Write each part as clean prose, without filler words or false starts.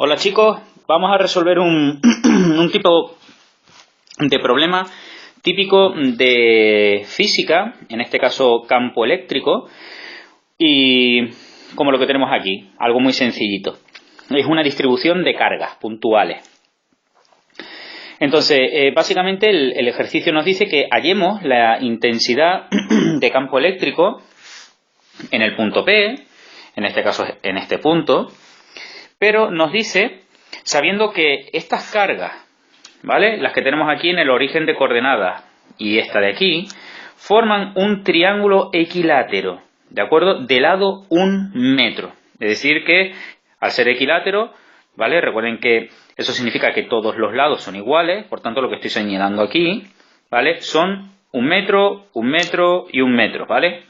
Hola chicos, vamos a resolver un tipo de problema típico de física, en este caso campo eléctrico, y como lo que tenemos aquí, algo muy sencillito. Es una distribución de cargas puntuales. Entonces, básicamente el ejercicio nos dice que hallemos la intensidad de campo eléctrico en el punto P, en este caso en este punto, pero nos dice, sabiendo que estas cargas, ¿vale?, las que tenemos aquí en el origen de coordenadas y esta de aquí, forman un triángulo equilátero, ¿de acuerdo?, de lado 1 metro. Es decir que, al ser equilátero, ¿vale?, recuerden que eso significa que todos los lados son iguales, por tanto lo que estoy señalando aquí, ¿vale?, son 1 metro, 1 metro y 1 metro, ¿vale?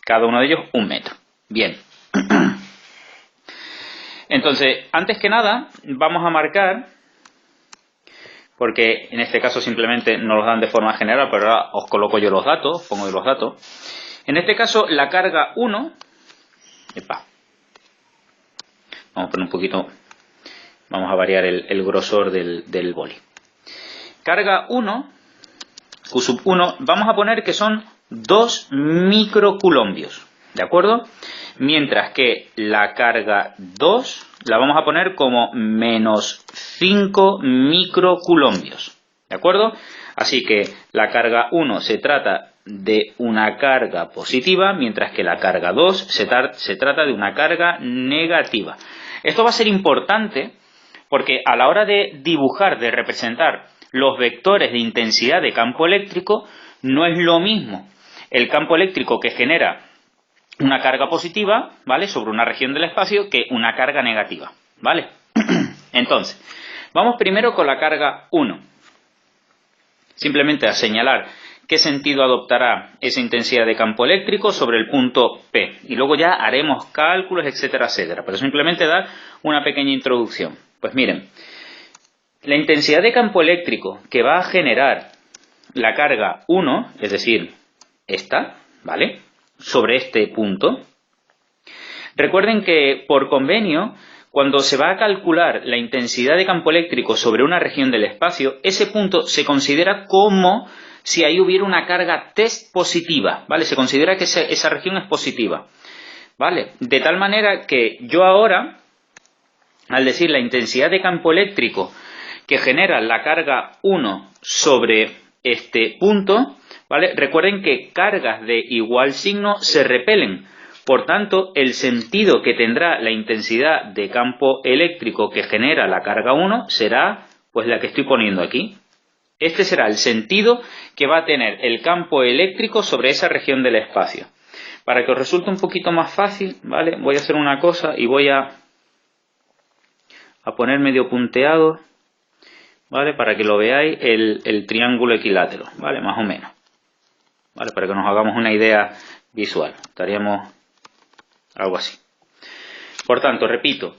Cada uno de ellos 1 metro. Bien. Entonces, antes que nada, vamos a marcar, porque en este caso simplemente nos los dan de forma general, pero ahora os coloco yo los datos, pongo yo los datos. En este caso, la carga 1, vamos a poner un poquito, vamos a variar el grosor del boli. Carga 1, Q sub 1, vamos a poner que son 2 microcoulombios, ¿de acuerdo? Mientras que la carga 2 la vamos a poner como menos 5 microcoulombios, ¿de acuerdo? Así que la carga 1 se trata de una carga positiva, mientras que la carga 2 se trata de una carga negativa. Esto va a ser importante porque a la hora de dibujar, de representar los vectores de intensidad de campo eléctrico, no es lo mismo el campo eléctrico que genera una carga positiva, ¿vale?, sobre una región del espacio, que una carga negativa, ¿vale? Entonces, vamos primero con la carga 1. Simplemente a señalar qué sentido adoptará esa intensidad de campo eléctrico sobre el punto P. Y luego ya haremos cálculos, etcétera, etcétera. Pero simplemente dar una pequeña introducción. Pues miren, la intensidad de campo eléctrico que va a generar la carga 1, es decir, esta, ¿vale?, sobre este punto. Recuerden que por convenio, cuando se va a calcular la intensidad de campo eléctrico sobre una región del espacio, ese punto se considera como si ahí hubiera una carga test positiva, ¿vale? Se considera que esa región es positiva, ¿vale? De tal manera que yo ahora, al decir la intensidad de campo eléctrico que genera la carga 1 sobre este punto, ¿vale?, recuerden que cargas de igual signo se repelen. Por tanto, el sentido que tendrá la intensidad de campo eléctrico que genera la carga 1 será, pues, la que estoy poniendo aquí. Este será el sentido que va a tener el campo eléctrico sobre esa región del espacio. Para que os resulte un poquito más fácil, ¿vale?, voy a hacer una cosa y voy a poner medio punteado, ¿vale?, para que lo veáis, el triángulo equilátero, ¿vale?, más o menos, ¿vale?, para que nos hagamos una idea visual. Estaríamos algo así. Por tanto, repito,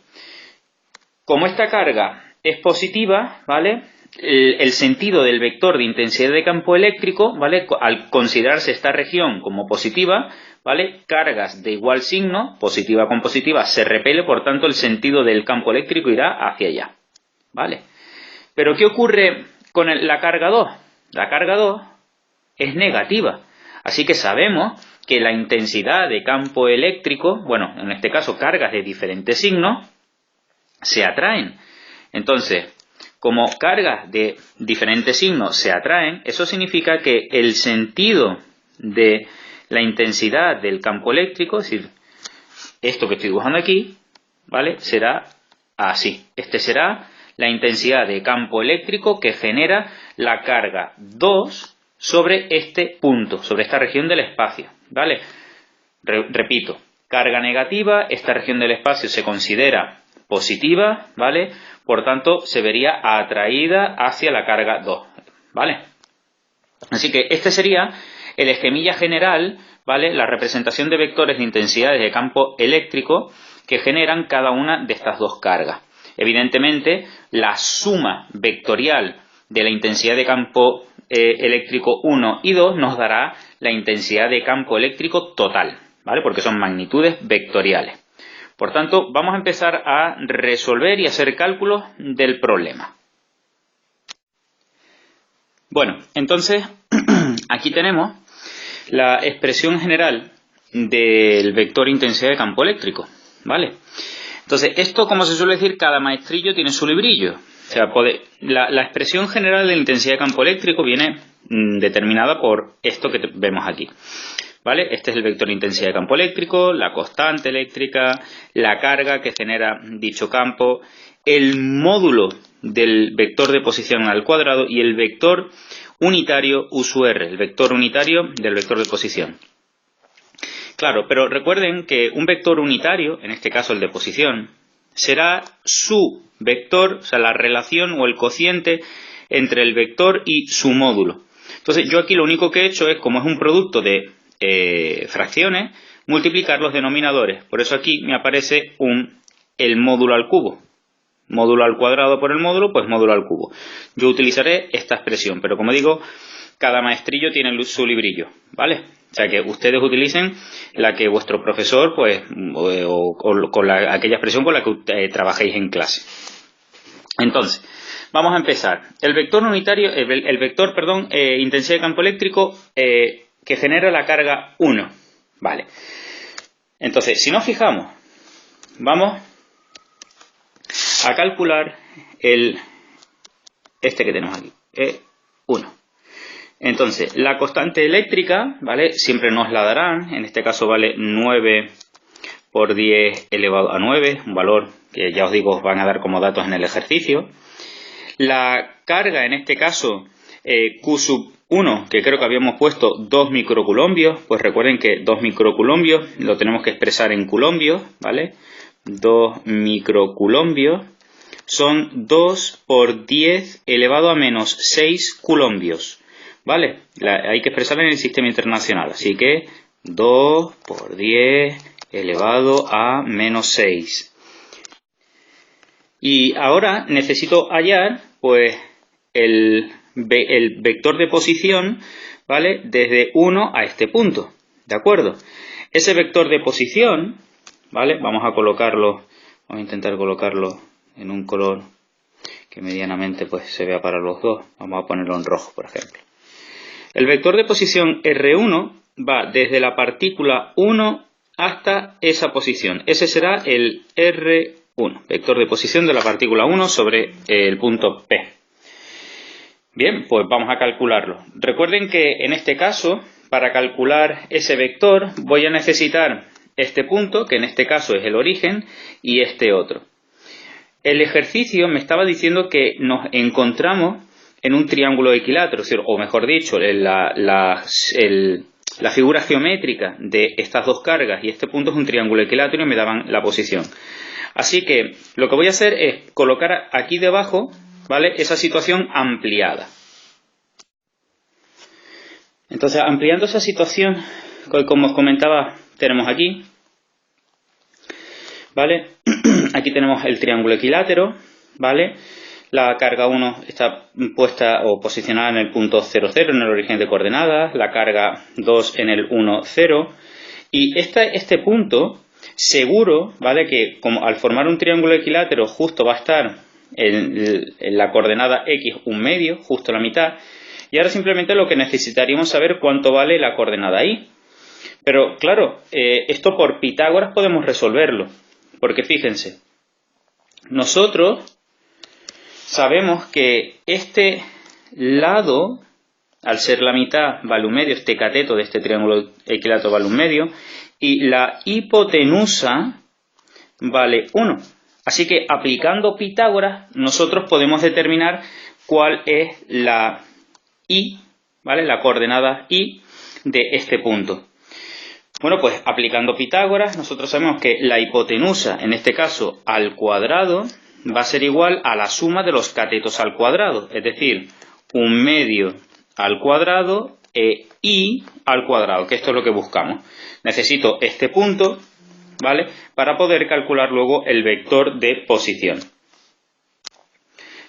como esta carga es positiva, ¿vale?, el sentido del vector de intensidad de campo eléctrico, ¿vale?, al considerarse esta región como positiva, ¿vale?, cargas de igual signo, positiva con positiva, se repele, por tanto el sentido del campo eléctrico irá hacia allá, ¿vale? Pero ¿qué ocurre con la carga 2? La carga 2 es negativa, así que sabemos que la intensidad de campo eléctrico, bueno, en este caso cargas de diferentes signos, se atraen. Entonces, como cargas de diferentes signos se atraen, eso significa que el sentido de la intensidad del campo eléctrico, es decir, esto que estoy dibujando aquí, ¿vale?, será así. Este será la intensidad de campo eléctrico que genera la carga 2 sobre este punto, sobre esta región del espacio, ¿vale? Repito, carga negativa, esta región del espacio se considera positiva, ¿vale? Por tanto, se vería atraída hacia la carga 2, ¿vale? Así que este sería el esquemilla general, ¿vale?, la representación de vectores de intensidades de campo eléctrico que generan cada una de estas dos cargas. Evidentemente, la suma vectorial de la intensidad de campo eléctrico 1 y 2 nos dará la intensidad de campo eléctrico total, ¿vale?, porque son magnitudes vectoriales. Por tanto, vamos a empezar a resolver y hacer cálculos del problema. Bueno, entonces aquí tenemos la expresión general del vector intensidad de campo eléctrico, ¿vale? Entonces, esto, como se suele decir, cada maestrillo tiene su librillo. O sea, la expresión general de la intensidad de campo eléctrico viene determinada por esto que vemos aquí, ¿vale? Este es el vector de intensidad de campo eléctrico, la constante eléctrica, la carga que genera dicho campo, el módulo del vector de posición al cuadrado y el vector unitario U sub R, el vector unitario del vector de posición. Claro, pero recuerden que un vector unitario, en este caso el de posición, será su vector, o sea, la relación o el cociente entre el vector y su módulo. Entonces, yo aquí lo único que he hecho es, como es un producto de fracciones, multiplicar los denominadores. Por eso aquí me aparece el módulo al cubo. Módulo al cuadrado por el módulo, pues módulo al cubo. Yo utilizaré esta expresión, pero como digo, cada maestrillo tiene su librillo, ¿vale? O sea, que ustedes utilicen la que vuestro profesor, pues, o con aquella expresión con la que trabajéis en clase. Entonces, vamos a empezar. El vector unitario, el vector, perdón, intensidad de campo eléctrico que genera la carga 1, ¿vale? Entonces, si nos fijamos, vamos a calcular este que tenemos aquí, E1. Entonces, la constante eléctrica, ¿vale? Siempre nos la darán, en este caso vale 9 por 10 elevado a 9, un valor que ya os digo os van a dar como datos en el ejercicio. La carga, en este caso, Q sub 1, que creo que habíamos puesto 2 microcoulombios, pues recuerden que 2 microcoulombios lo tenemos que expresar en coulombios, ¿vale? 2 microcoulombios son 2 por 10 elevado a menos 6 coulombios. ¿Vale? Hay que expresarla en el sistema internacional. Así que 2 por 10 elevado a menos 6. Y ahora necesito hallar pues el vector de posición, ¿vale? Desde 1 a este punto. ¿De acuerdo? Ese vector de posición, ¿vale? Vamos a intentar colocarlo en un color que medianamente pues se vea para los dos. Vamos a ponerlo en rojo, por ejemplo. El vector de posición R1 va desde la partícula 1 hasta esa posición. Ese será el R1, vector de posición de la partícula 1 sobre el punto P. Bien, pues vamos a calcularlo. Recuerden que en este caso, para calcular ese vector, voy a necesitar este punto, que en este caso es el origen, y este otro. El ejercicio me estaba diciendo que nos encontramos en un triángulo equilátero, o mejor dicho, la figura geométrica de estas dos cargas y este punto es un triángulo equilátero y me daban la posición. Así que lo que voy a hacer es colocar aquí debajo, ¿vale?, esa situación ampliada. Entonces, ampliando esa situación, como os comentaba, tenemos aquí, ¿vale? Aquí tenemos el triángulo equilátero, ¿vale? La carga 1 está puesta o posicionada en el punto 0, 0, en el origen de coordenadas. La carga 2 en el 1, 0. Y este punto, seguro, ¿vale?, que como al formar un triángulo equilátero justo va a estar en la coordenada X, un medio, justo la mitad. Y ahora simplemente lo que necesitaríamos saber cuánto vale la coordenada Y. Pero claro, esto por Pitágoras podemos resolverlo. Porque fíjense, nosotros sabemos que este lado, al ser la mitad, vale un medio, este cateto de este triángulo equilátero vale un medio, y la hipotenusa vale 1. Así que aplicando Pitágoras, nosotros podemos determinar cuál es la Y, ¿vale?, la coordenada Y de este punto. Bueno, pues aplicando Pitágoras, nosotros sabemos que la hipotenusa, en este caso al cuadrado, va a ser igual a la suma de los catetos al cuadrado, es decir, un medio al cuadrado e I al cuadrado, que esto es lo que buscamos. Necesito este punto, ¿vale?, para poder calcular luego el vector de posición.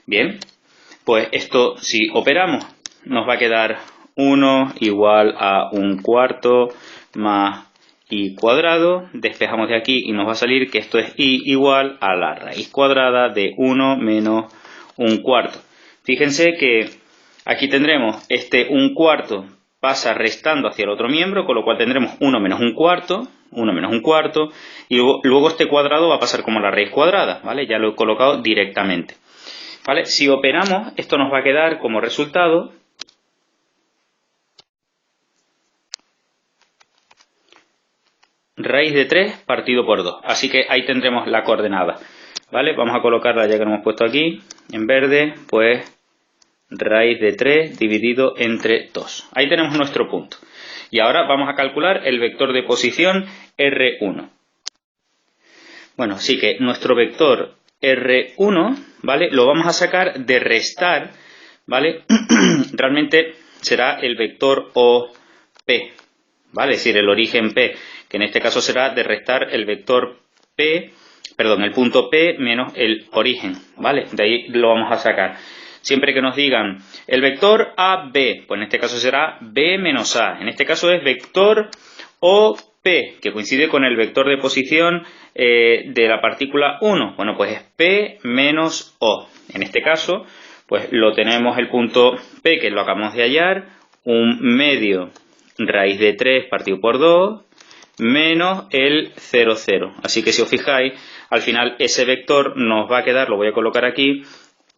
Bien, pues esto, si operamos, nos va a quedar 1 igual a 1/4 más i cuadrado, despejamos de aquí y nos va a salir que esto es i igual a la raíz cuadrada de 1 menos 1/4. Fíjense que aquí tendremos este 1/4 pasa restando hacia el otro miembro, con lo cual tendremos 1 menos 1/4, 1 menos 1/4, y luego este cuadrado va a pasar como la raíz cuadrada, ¿vale? Ya lo he colocado directamente, ¿vale? Si operamos, esto nos va a quedar como resultado raíz de 3 partido por 2. Así que ahí tendremos la coordenada, ¿vale? Vamos a colocarla ya que lo hemos puesto aquí, en verde, pues raíz de 3 dividido entre 2. Ahí tenemos nuestro punto. Y ahora vamos a calcular el vector de posición R1. Bueno, sí que nuestro vector R1, ¿vale? Lo vamos a sacar de restar, ¿vale? Realmente será el vector OP, ¿vale? Es decir, el origen P, que en este caso será de restar el vector P, perdón, el punto P menos el origen, ¿vale? De ahí lo vamos a sacar. Siempre que nos digan el vector AB, pues en este caso será B menos A. En este caso es vector OP, que coincide con el vector de posición de la partícula 1. Bueno, pues es P menos O. En este caso, pues lo tenemos el punto P, que lo acabamos de hallar, 1 medio raíz de 3 partido por 2, menos el 0, 0. Así que si os fijáis, al final ese vector nos va a quedar, lo voy a colocar aquí,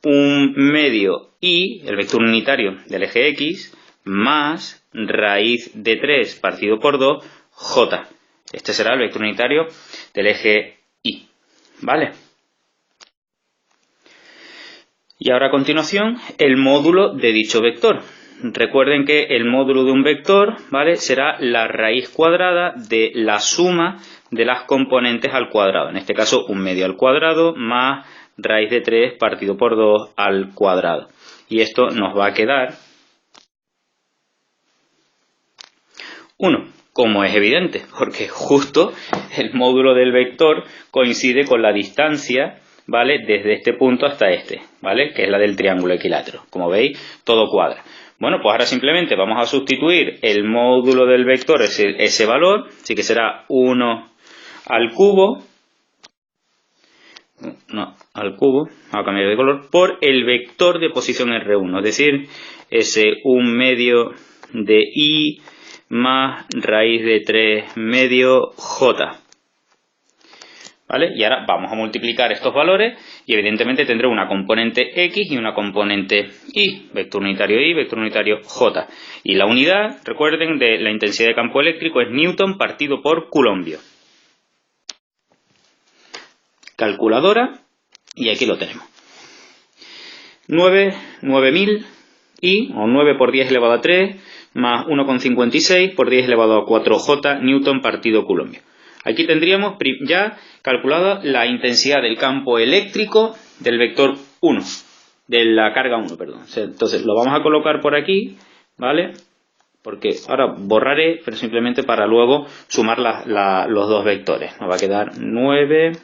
1 medio i, el vector unitario del eje x, más raíz de 3 partido por 2, j. Este será el vector unitario del eje y, ¿vale? Y ahora a continuación el módulo de dicho vector. Recuerden que el módulo de un vector, ¿vale?, será la raíz cuadrada de la suma de las componentes al cuadrado. En este caso 1 medio al cuadrado más raíz de 3 partido por 2 al cuadrado. Y esto nos va a quedar 1, como es evidente, porque justo el módulo del vector coincide con la distancia, ¿vale?, desde este punto hasta este, ¿vale?, que es la del triángulo equilátero. Como veis, todo cuadra. Bueno, pues ahora simplemente vamos a sustituir el módulo del vector, ese valor, así que será 1 al cubo, no, al cubo, vamos a cambiar de color, por el vector de posición R1, es decir, ese 1 medio de i más raíz de 3 medio j. ¿Vale? Y ahora vamos a multiplicar estos valores y evidentemente tendré una componente x y una componente y, vector unitario j. Y la unidad, recuerden, de la intensidad de campo eléctrico es Newton partido por Coulombio. Calculadora, y aquí lo tenemos. 9000 i, o 9 por 10 elevado a 3, más 1,56 por 10 elevado a 4j Newton partido Coulombio. Aquí tendríamos ya calculada la intensidad del campo eléctrico del vector 1, de la carga 1, perdón. Entonces lo vamos a colocar por aquí, ¿vale? Porque ahora borraré, pero simplemente para luego sumar los dos vectores. Nos va a quedar 9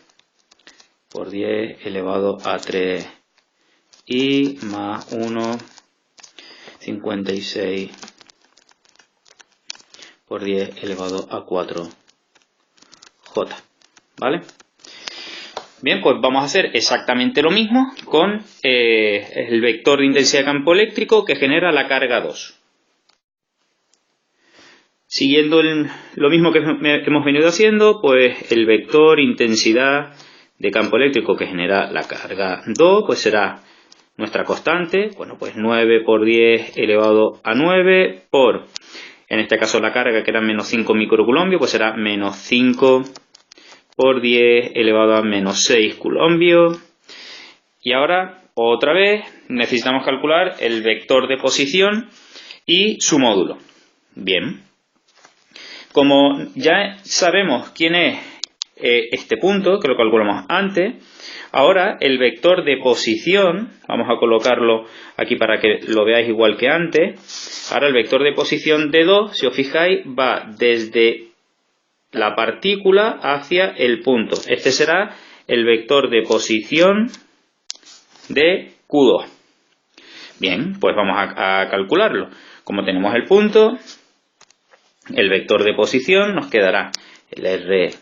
por 10 elevado a 3 y más 1,56 por 10 elevado a 4 j, ¿vale? Bien, pues vamos a hacer exactamente lo mismo con el vector de intensidad de campo eléctrico que genera la carga 2. Siguiendo lo mismo que hemos venido haciendo, pues el vector intensidad de campo eléctrico que genera la carga 2, pues será nuestra constante, bueno, pues 9 por 10 elevado a 9 por, en este caso la carga que era menos 5 microcoulombios, pues será menos 5 por 10 elevado a menos 6 coulombios. Y ahora, otra vez, necesitamos calcular el vector de posición y su módulo. Bien. Como ya sabemos quién es este punto, que lo calculamos antes, ahora el vector de posición, vamos a colocarlo aquí para que lo veáis igual que antes. Ahora el vector de posición de 2, si os fijáis, va desde la partícula hacia el punto. Este será el vector de posición de Q2. Bien, pues vamos a calcularlo. Como tenemos el punto, el vector de posición nos quedará el R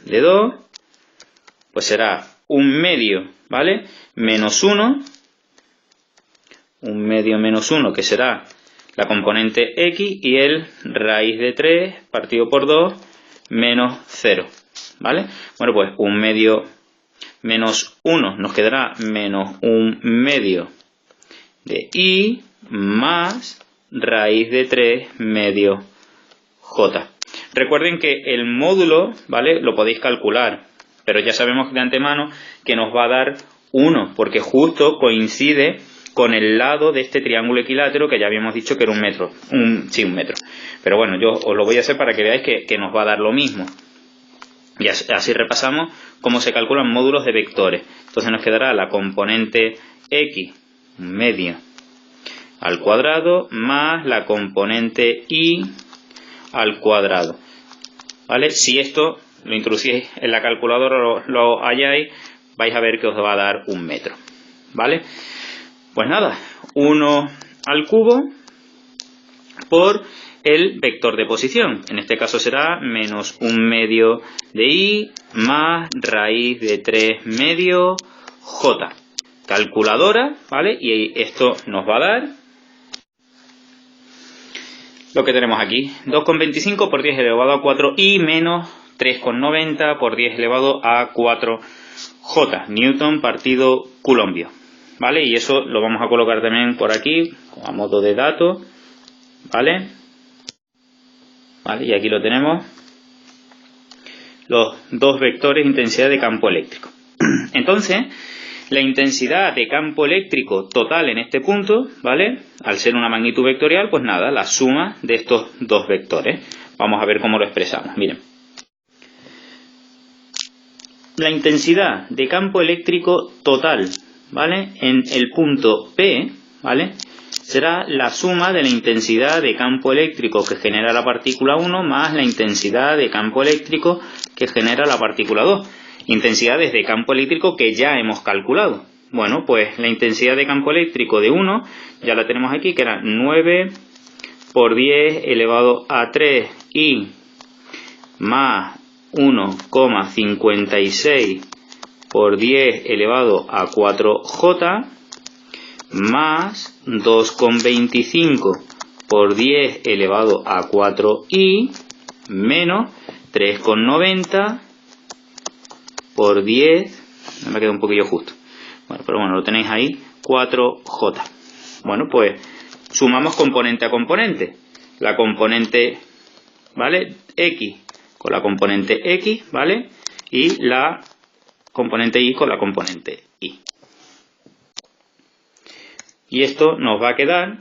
de 2, pues será 1/2, ¿vale? Menos 1, 1/2 menos 1, que será la componente X, y el raíz de 3 partido por 2 menos 0, ¿vale? Bueno, pues 1/2 menos 1 nos quedará menos 1/2 de Y más raíz de 3 medio J. Recuerden que el módulo, ¿vale?, lo podéis calcular, pero ya sabemos de antemano que nos va a dar 1, porque justo coincide con el lado de este triángulo equilátero, que ya habíamos dicho que era 1 metro. Sí, 1 metro. Pero bueno, yo os lo voy a hacer para que veáis que nos va a dar lo mismo. Y así repasamos cómo se calculan módulos de vectores. Entonces nos quedará la componente X, 1/2 al cuadrado, más la componente Y al cuadrado. ¿Vale? Si esto lo introducís en la calculadora, lo halláis, vais a ver que os va a dar 1 metro. ¿Vale? Pues nada, 1 al cubo por el vector de posición. En este caso será menos 1/2 de Y más raíz de 3 medio J. Calculadora, ¿vale? Y esto nos va a dar lo que tenemos aquí. 2,25 por 10 elevado a 4 Y menos 3,90 por 10 elevado a 4 J. Newton partido Coulombio. ¿Vale? Y eso lo vamos a colocar también por aquí, a modo de dato. ¿Vale? ¿Vale? Y aquí lo tenemos. Los dos vectores de intensidad de campo eléctrico. Entonces, la intensidad de campo eléctrico total en este punto, ¿vale?, al ser una magnitud vectorial, pues nada, la suma de estos dos vectores. Vamos a ver cómo lo expresamos. Miren. La intensidad de campo eléctrico total, ¿vale?, en el punto P, ¿vale?, será la suma de la intensidad de campo eléctrico que genera la partícula 1 más la intensidad de campo eléctrico que genera la partícula 2. Intensidades de campo eléctrico que ya hemos calculado. Bueno, pues la intensidad de campo eléctrico de 1 ya la tenemos aquí, que era 9 por 10 elevado a 3 Y más 1,56 por 10 elevado a 4J más 2,25 por 10 elevado a 4Y menos 3,90 por 10, me queda un poquillo justo, bueno, pero bueno, lo tenéis ahí, 4J. Bueno, pues sumamos componente a componente, la componente, ¿vale?, X con la componente X, ¿vale?, y la componente Y con la componente Y. Y esto nos va a quedar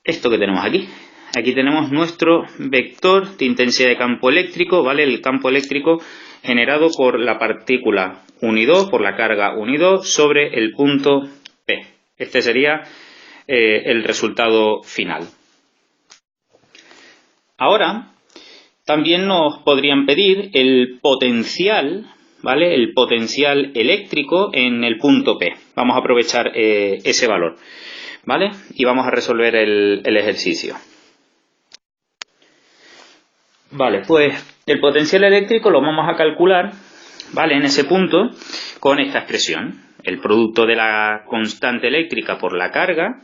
esto que tenemos aquí. Aquí tenemos nuestro vector de intensidad de campo eléctrico, ¿vale? El campo eléctrico generado por la partícula 1 y 2, por la carga 1 y 2, sobre el punto P. Este sería el resultado final. Ahora, también nos podrían pedir el potencial, ¿vale?, el potencial eléctrico en el punto P. Vamos a aprovechar ese valor, ¿vale? Y vamos a resolver el ejercicio. Vale, pues el potencial eléctrico lo vamos a calcular, ¿vale?, en ese punto con esta expresión. El producto de la constante eléctrica por la carga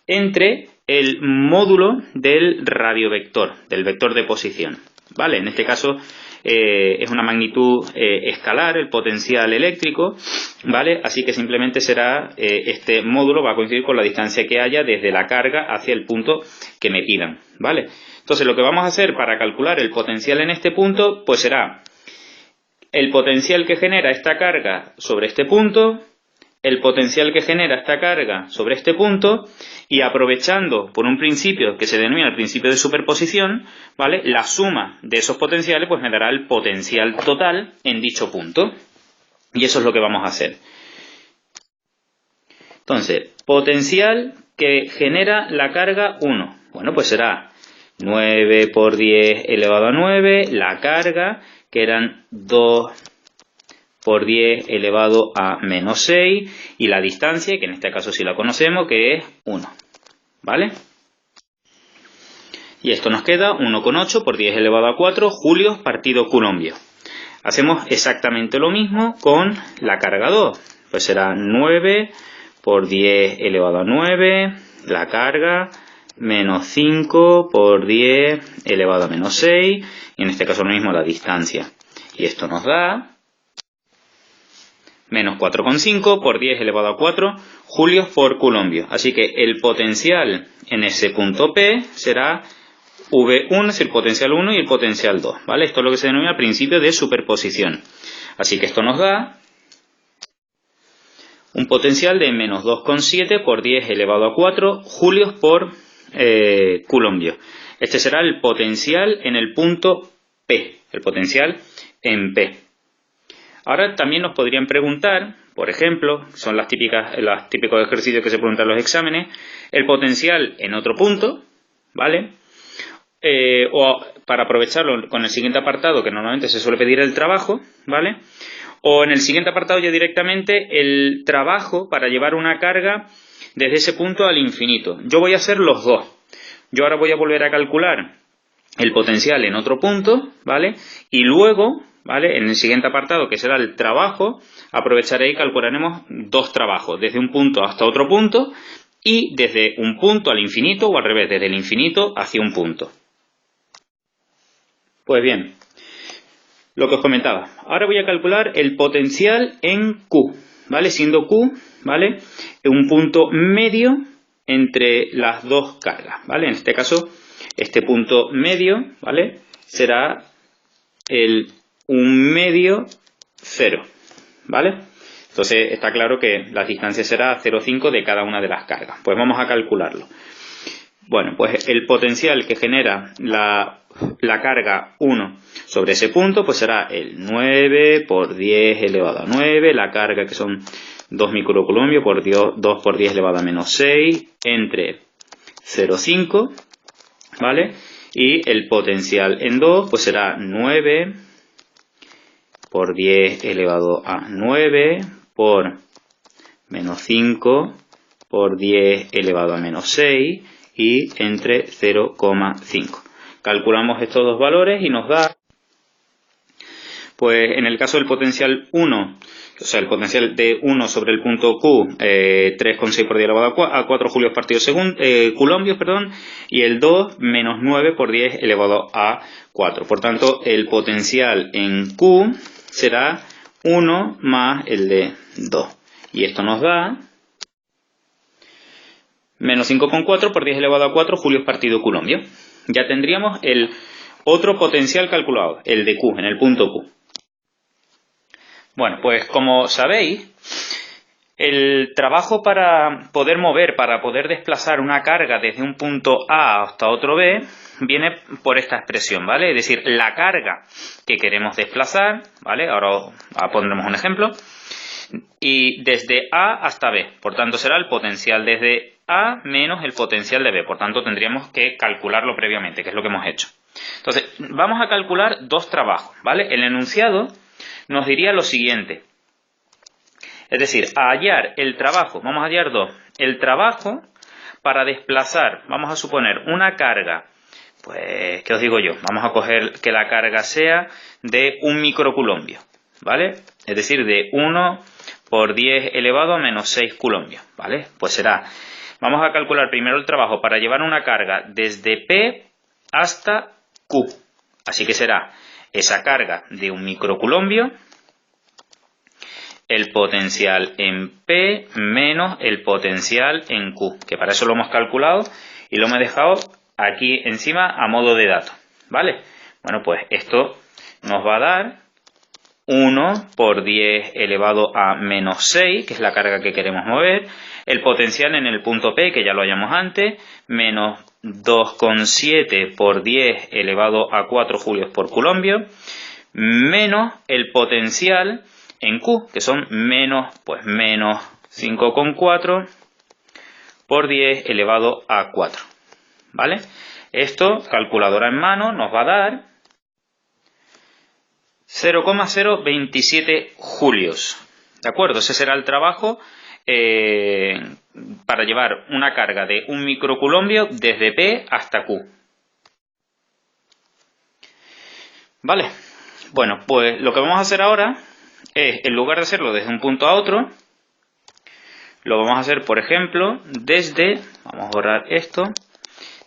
entre el módulo del radiovector, del vector de posición. ¿Vale? En este caso es una magnitud escalar, el potencial eléctrico, ¿vale? Así que simplemente será, este módulo va a coincidir con la distancia que haya desde la carga hacia el punto que me pidan, ¿vale? Entonces lo que vamos a hacer para calcular el potencial en este punto, pues será el potencial que genera esta carga sobre este punto, el potencial que genera esta carga sobre este punto, y aprovechando por un principio que se denomina el principio de superposición, ¿vale?, la suma de esos potenciales pues me dará el potencial total en dicho punto. Y eso es lo que vamos a hacer. Entonces, potencial que genera la carga 1. Bueno, pues será 9 por 10 elevado a 9, la carga, que eran 2 por 10 elevado a menos 6, y la distancia, que en este caso sí la conocemos, que es 1. ¿Vale? Y esto nos queda 1,8 por 10 elevado a 4 julios partido coulombios. Hacemos exactamente lo mismo con la carga 2. Pues será 9 por 10 elevado a 9, la carga, menos 5 por 10 elevado a menos 6, y en este caso lo mismo la distancia. Y esto nos da menos 4,5 por 10 elevado a 4 julios por coulombios. Así que el potencial en ese punto P será V1, es el potencial 1 y el potencial 2, ¿vale? Esto es lo que se denomina principio de superposición. Así que esto nos da un potencial de menos 2,7 por 10 elevado a 4 julios por coulombios. Este será el potencial en el punto P, el potencial en P. Ahora también nos podrían preguntar, por ejemplo, son los típicos ejercicios que se preguntan en los exámenes, el potencial en otro punto, ¿vale? O para aprovecharlo con el siguiente apartado, que normalmente se suele pedir el trabajo, ¿vale? O en el siguiente apartado ya directamente el trabajo para llevar una carga desde ese punto al infinito. Yo voy a hacer los dos. Yo ahora voy a volver a calcular el potencial en otro punto, ¿vale? Y luego, ¿vale? En el siguiente apartado, que será el trabajo, aprovecharé y calcularemos dos trabajos, desde un punto hasta otro punto y desde un punto al infinito, o al revés, desde el infinito hacia un punto. Pues bien, lo que os comentaba. Ahora voy a calcular el potencial en Q, ¿vale? Siendo Q, ¿vale? Un punto medio entre las dos cargas, ¿vale? En este caso, este punto medio, ¿vale? Será el 1 medio 0, ¿vale? Entonces está claro que la distancia será 0,5 de cada una de las cargas. Pues vamos a calcularlo. Bueno, pues el potencial que genera la carga 1 sobre ese punto, pues será el 9 por 10 elevado a 9, la carga que son 2 microcoulombios por 2 por 10 elevado a menos 6, entre 0,5, ¿vale? Y el potencial en 2, pues será 9 por 10 elevado a 9 por menos 5 por 10 elevado a menos 6 y entre 0,5. Calculamos estos dos valores y nos da, pues en el caso del potencial 1, o sea, el potencial de 1 sobre el punto Q, 3,6 por 10 elevado a 4 julios partido coulombios, perdón, y el 2, menos 9 por 10 elevado a 4. Por tanto, el potencial en Q será 1 más el de 2. Y esto nos da menos 5,4 por 10 elevado a 4 julios partido coulombios. Ya tendríamos el otro potencial calculado, el de Q, en el punto Q. Bueno, pues como sabéis, el trabajo para poder mover, para poder desplazar una carga desde un punto A hasta otro B, viene por esta expresión, ¿vale? Es decir, la carga que queremos desplazar, ¿vale? Ahora pondremos un ejemplo. Y desde A hasta B, por tanto será el potencial desde A menos el potencial de B, por tanto tendríamos que calcularlo previamente, que es lo que hemos hecho. Entonces, vamos a calcular dos trabajos, ¿vale? El enunciado nos diría lo siguiente, es decir, a hallar el trabajo, vamos a hallar dos, el trabajo para desplazar, vamos a suponer una carga, pues, ¿qué os digo yo? Vamos a coger que la carga sea de 1 microcoulombo, ¿vale? Es decir, de 1 por 10 elevado a menos 6 coulombios, ¿vale? Pues será, vamos a calcular primero el trabajo para llevar una carga desde P hasta Q. Así que será esa carga de 1 microcoulombio, el potencial en P menos el potencial en Q, que para eso lo hemos calculado y lo hemos dejado aquí encima a modo de dato, ¿vale? Bueno, pues esto nos va a dar 1 por 10 elevado a menos 6, que es la carga que queremos mover, el potencial en el punto P, que ya lo hallamos antes, menos 2,7 por 10 elevado a 4 julios por coulombo, menos el potencial en Q, que son menos 5,4 por 10 elevado a 4, ¿vale? Esto, calculadora en mano, nos va a dar 0,027 julios, ¿de acuerdo? Ese será el trabajo para llevar una carga de 1 microcoulombio desde P hasta Q. ¿Vale? Bueno, pues lo que vamos a hacer ahora es, en lugar de hacerlo desde un punto a otro, lo vamos a hacer, por ejemplo, desde, vamos a borrar esto,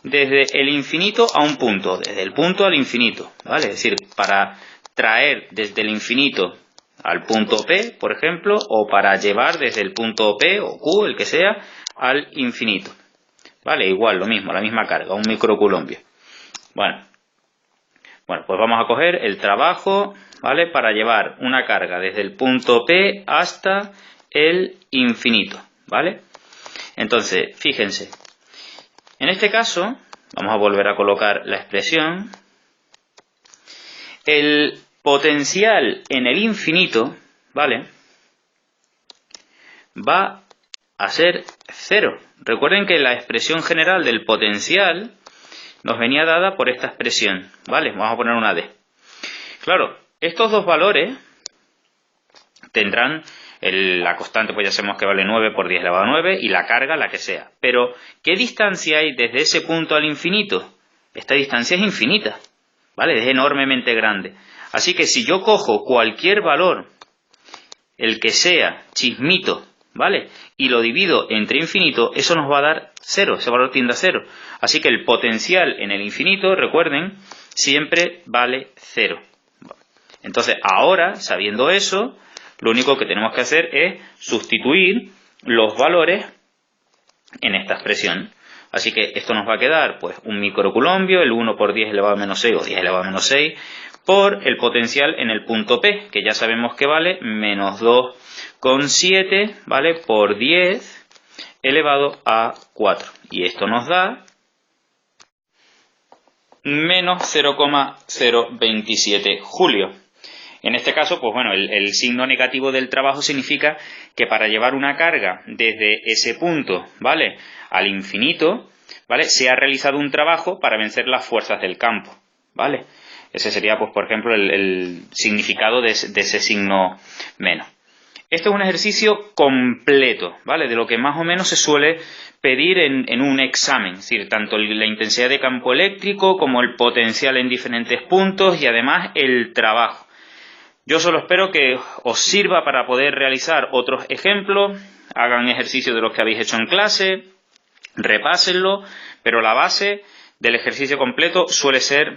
desde el infinito a un punto, desde el punto al infinito, ¿vale? Es decir, para traer desde el infinito al punto P, por ejemplo, o para llevar desde el punto P o Q, el que sea, al infinito. ¿Vale? Igual, lo mismo, la misma carga, un microculombio. Bueno, pues vamos a coger el trabajo, ¿vale? Para llevar una carga desde el punto P hasta el infinito, ¿vale? Entonces, fíjense, en este caso, vamos a volver a colocar la expresión. El potencial en el infinito, ¿vale? Va a ser 0. Recuerden que la expresión general del potencial nos venía dada por esta expresión, ¿vale? Vamos a poner una D. Claro, estos dos valores tendrán la constante, pues ya sabemos que vale 9 por 10 elevado a 9, y la carga la que sea. Pero, ¿qué distancia hay desde ese punto al infinito? Esta distancia es infinita, ¿vale? Es enormemente grande. Así que si yo cojo cualquier valor, el que sea, chismito, ¿vale? Y lo divido entre infinito, eso nos va a dar 0, ese valor tiende a 0. Así que el potencial en el infinito, recuerden, siempre vale 0. Entonces, ahora, sabiendo eso, lo único que tenemos que hacer es sustituir los valores en esta expresión. Así que esto nos va a quedar, pues, un microculombio, el 1 por 10 elevado a menos 6 o 10 elevado a menos 6, por el potencial en el punto P, que ya sabemos que vale menos 2,7, ¿vale? Por 10 elevado a 4. Y esto nos da menos 0,027 julios. En este caso, pues bueno, el signo negativo del trabajo significa que para llevar una carga desde ese punto, ¿vale?, al infinito, ¿vale?, se ha realizado un trabajo para vencer las fuerzas del campo, ¿vale? Ese sería, pues por ejemplo, el significado de ese signo menos. Esto es un ejercicio completo, ¿vale?, de lo que más o menos se suele pedir en un examen, es decir, tanto la intensidad de campo eléctrico como el potencial en diferentes puntos y además el trabajo. Yo solo espero que os sirva para poder realizar otros ejemplos, hagan ejercicios de los que habéis hecho en clase, repásenlo, pero la base del ejercicio completo suele ser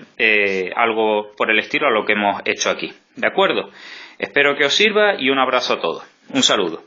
algo por el estilo a lo que hemos hecho aquí. ¿De acuerdo? Espero que os sirva y un abrazo a todos. Un saludo.